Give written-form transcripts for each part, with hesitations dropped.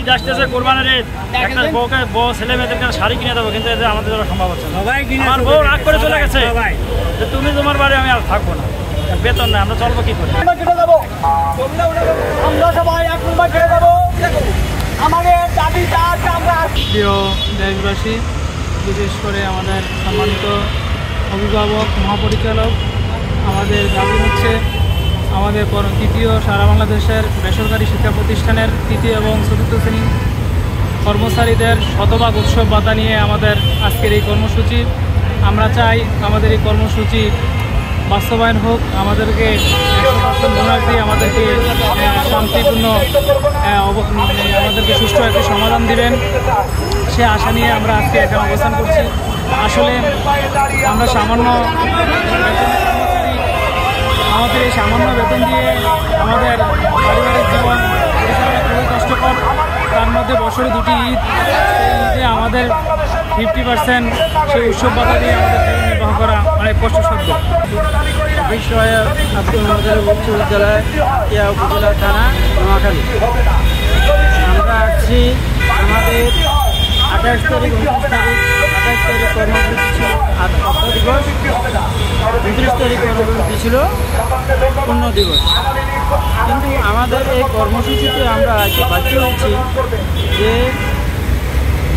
ঈদ আসতেছে, কোরবানির ঈদ, একটা বউ ছেলে মেয়েদেরকে শাড়ি কিনে দেবো, কিন্তু এটা আমাদের দ্বারা সম্ভব হচ্ছে না। আমার বউ রাগ করে চলে গেছে যে তুমি তোমার বাড়ি, আমি আর থাকবো না, বেতন না, আমরা চলবো কি করে? আমরা সবাই এক নম্বর কেটে দেবো। আমাদের দাবি প্রিয় দেশবাসী, বিশেষ করে আমাদের সম্মানিত অভিভাবক, মহাপরিচালক, আমাদের দাবি হচ্ছে আমাদের তৃতীয় সারা বাংলাদেশের বেসরকারি শিক্ষা প্রতিষ্ঠানের তৃতীয় এবং চতুর্থ শ্রেণী কর্মচারীদের শতভাগ উৎসব ভাতা নিয়ে আমাদের আজকের এই কর্মসূচি। আমরা চাই আমাদের এই কর্মসূচি বাস্তবায়ন হোক, আমাদেরকে 100% বোনাস দিয়ে আমাদেরকে শান্তিপূর্ণ আমাদেরকে সুষ্ঠু একটি সমাধান দিবেন, সে আশা নিয়ে আমরা আজকে এখানে অবস্থান করছি। আসলে আমরা সামান্য আমাদের এই সামান্য বেতন দিয়ে আমাদের পারিবারিক জীবন পরিচালনা খুবই কষ্টকর। তার মধ্যে বছরে দুটি ঈদ, সেই ঈদে আমাদের 50% সেই উৎসব ভাতা দিয়ে আমাদের জীবন নির্বাহ করা অনেক কষ্টসাধ্য বিষয়ে আব্দুল হামিদের উচ্চ বিদ্যালয় ইয়া উপজেলা থানা নোয়াখালী। আমরা আসছি আমাদের 28 তারিখ 29 তারিখ 28 তারিখ কর্মসূচি ছিল অর্থ দিবস, 29 তারিখ কর্মসূচি ছিল পূর্ণ দিবস। কিন্তু আমাদের এই কর্মসূচিতে আমরা বাধ্য হচ্ছি যে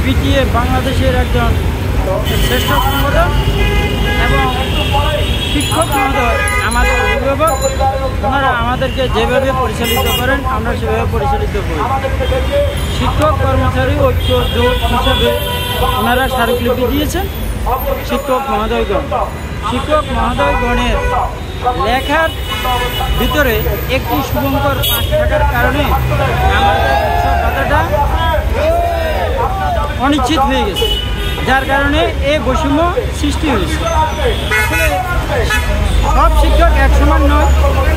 পিটিএ বাংলাদেশের একজন শ্রেষ্ঠ সংগঠন এবং শিক্ষক মহোদয়, আমাদের অভিভাবক, ওনারা আমাদেরকে যেভাবে পরিচালিত করেন আমরা সেভাবে পরিচালিত করি। শিক্ষক কর্মচারী ঐক্য জোট হিসাবে ওনারা স্মারকলিপি দিয়েছেন শিক্ষক মহোদয়গণের লেখার ভিতরে একটি শুভঙ্কর পাঠ থাকার কারণে আমাদের উৎসব ভাতাটা অনিশ্চিত হয়ে গেছে, যার কারণে এই বৈষম্য সৃষ্টি হয়েছে। আসলে সব শিক্ষক এক সমান নয়,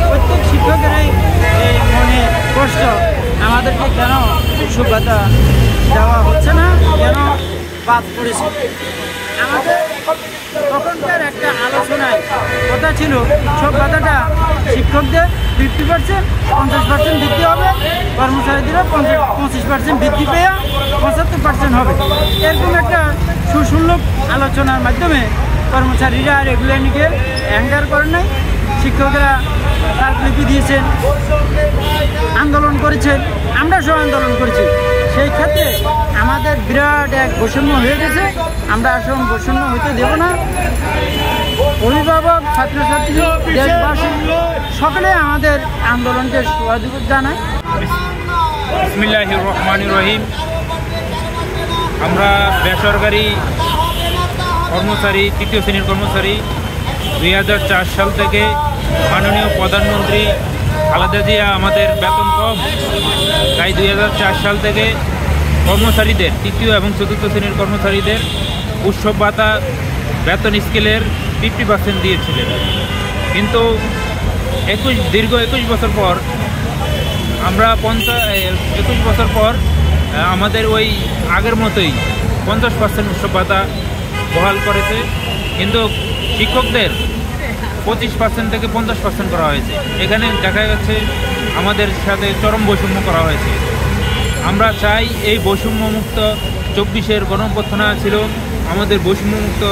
প্রত্যেক শিক্ষকেরই মনে কষ্ট আমাদেরকে কেন উৎসব ভাতা দেওয়া হচ্ছে না, কেন বাদ পড়েছে। আমাদের তখনকার একটা আলোচনায় কথা ছিল উৎসব ভাতাটা শিক্ষকদের 50% 50% বৃদ্ধি হবে, কর্মচারীদেরও 25% বৃদ্ধি পেয়ে 75% হবে। এরকম একটা সুসুলভ আলোচনার মাধ্যমে কর্মচারীরা আর এগুলো নিয়ে অ্যাঙ্গার করেন নাই, শিক্ষকরা স্মারকলিপি দিয়েছেন, আন্দোলন করেছেন, আমরা সব আন্দোলন করেছি। সেই ক্ষেত্রে আমাদের বিরাট এক বৈষম্য হয়ে গেছে, আমরা আসলে বৈষম্য হইতে দেব না। অভিভাবক, ছাত্রছাত্রী, দেশবাসী সকলে আমাদের আন্দোলনকে সহযোগিতা জানায়। বিসমিল্লাহির রহমানির রহিম। আমরা বেসরকারি কর্মচারী, তৃতীয় শ্রেণীর কর্মচারী, 2004 সাল থেকে মাননীয় প্রধানমন্ত্রী খালেদা জিয়া আমাদের বেতন কম, তাই 2004 সাল থেকে কর্মচারীদের, তৃতীয় এবং চতুর্থ শ্রেণীর কর্মচারীদের উৎসব ভাতা বেতন স্কেলের 50% দিয়েছিলেন। কিন্তু দীর্ঘ 21 বছর পর আমরা 21 বছর পর আমাদের ওই আগের মতোই 50% উৎসব ভাতা বহাল করেছে, কিন্তু শিক্ষকদের 25% থেকে 50% করা হয়েছে। এখানে দেখা যাচ্ছে আমাদের সাথে চরম বৈষম্য করা হয়েছে। আমরা চাই এই বৈষম্যমুক্ত 24-এর গণঅভ্যুত্থান ছিল আমাদের বৈষম্যমুক্ত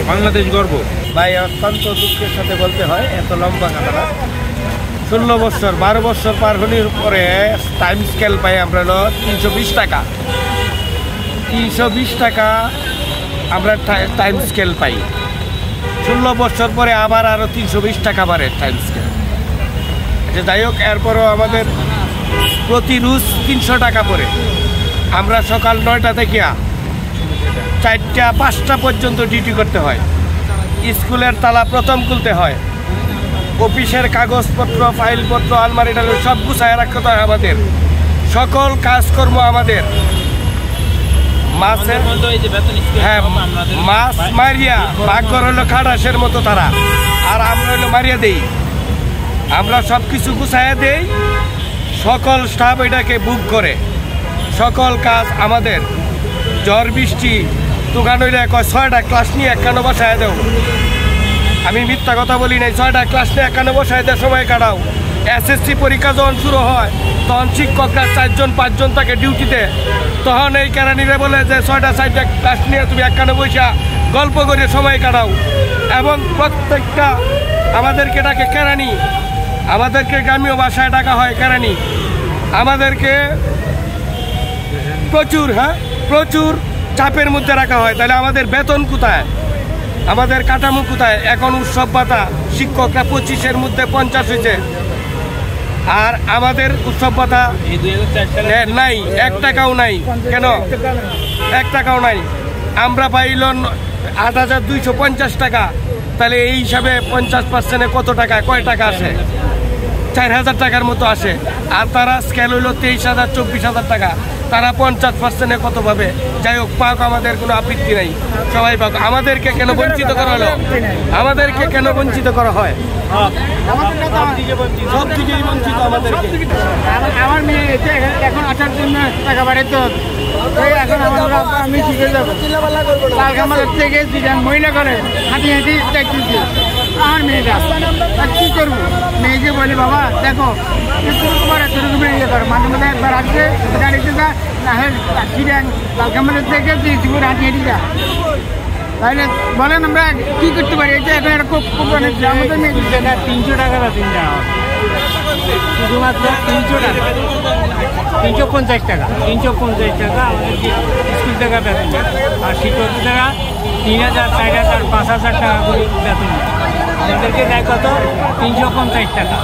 বাংলাদেশ গর্ব। ভাই, অত্যন্ত দুঃখের সাথে বলতে হয়, এত লম্বা কাটারা 16 বছর 12 বছর পার হলির পরে টাইম স্কেল পাই আমরা 320 টাকা। 320 টাকা আমরা টাইম স্কেল পাই। 16 বছর পরে আবার আরও 320 টাকা বাড়ে টাইম স্কেল। আচ্ছা, যাই হোক, এরপরও আমাদের প্রতি রোজ 300 টাকা পড়ে। আমরা সকাল 9টা থেকে 4টা 5টা পর্যন্ত ডিউটি করতে হয়। স্কুলের তালা প্রথম খুলতে হয়, অফিসের কাগজপত্র, ফাইলপত্র, আলমারি টালমারি সব গুছায় রাখতে হয়। আমাদের সকল কাজকর্ম আমাদের মাছ মারিয়া ভাগ্যর হইলো খাটাসের মতো তারা, আর আমরা হইলো মারিয়া দেই। আমরা সব কিছু গুছাইয়া দেই, সকল স্টাফ এটাকে বুক করে। সকল কাজ আমাদের, ঝড় বৃষ্টি দোকান হইলে 6টা ক্লাস নিয়ে একখানে বসায় দেও। আমি মিথ্যা কথা বলি নাই, 6টা ক্লাস নিয়ে একখানে বসায় দেওয়ার সময় কাটাও। এসএসসি পরীক্ষা যখন শুরু হয় তখন শিক্ষকরা 4 জন 5 জন থাকে ডিউটিতে, তখন এই কেরানিরা বলে যে 6টা 4টা ক্লাস নিয়ে তুমি একখানে বসে গল্প করে সময় কাটাও। এবং প্রত্যেকটা আমাদেরকে ডাকে কেরানি, আমাদেরকে গ্রামীয় ভাষায় ডাকা হয় কেরানি। আমাদেরকে প্রচুর চাপের মধ্যে রাখা হয়। তাহলে আমাদের বেতন কোথায়, আমাদের কাঠামো কোথায়? এখন উৎসব ভাতা শিক্ষকরা 25-এর মধ্যে 50 হয়েছে, আর আমাদের উৎসব ভাতা নাই, 1 টাকাও নাই। কেন 1 টাকাও নাই? আমরা পাইল 8,250 টাকা। তাহলে এই হিসাবে 50% কত টাকা, কয় টাকা আসে? 4,000 টাকার মতো আসে। আর তারা স্কেল হইল 23,000 24,000 টাকা, তারা 50% কত পাবে? যাই হোক, পাক, আমাদের কোনো আপত্তি নাই, সবাই পাক। আমাদেরকে কেন বঞ্চিত করা হলো? আমাদেরকে কেন বঞ্চিত করা হয়? সব দিকেই বঞ্চিত আমাদেরকে। আমার মেয়ে এখন 8টার জন্য টাকা বাড়ে, তো এখন আমি শিখে যাবো লালকামালের থেকে মহিলা করে হাঁটি হাঁটি দেখতেছি আমার মেয়েটা। কী করবো? মেয়েকে বলি বাবা দেখো ইয়ে করো, মাঝে মাঝে একবার আসবে গাড়িতে যা, না হয় লালকামালের থেকে তুই হাঁটি হাঁটি যা। তাহলে বলেন আমরা কী করতে পারি? এটা এখন একটা খুব আমাদের মেয়ে দিচ্ছে না 300 টাকা বেতন দেওয়া, শুধুমাত্র 300 টাকা, 350 টাকা, 350 টাকা আমাদের স্কুল থেকে বেতন দেয়। আর শিক্ষক টাকা 3,000 4,000 5,000 টাকা করে বেতন দেয়। আমাদেরকে দেয় কত? 350 টাকা।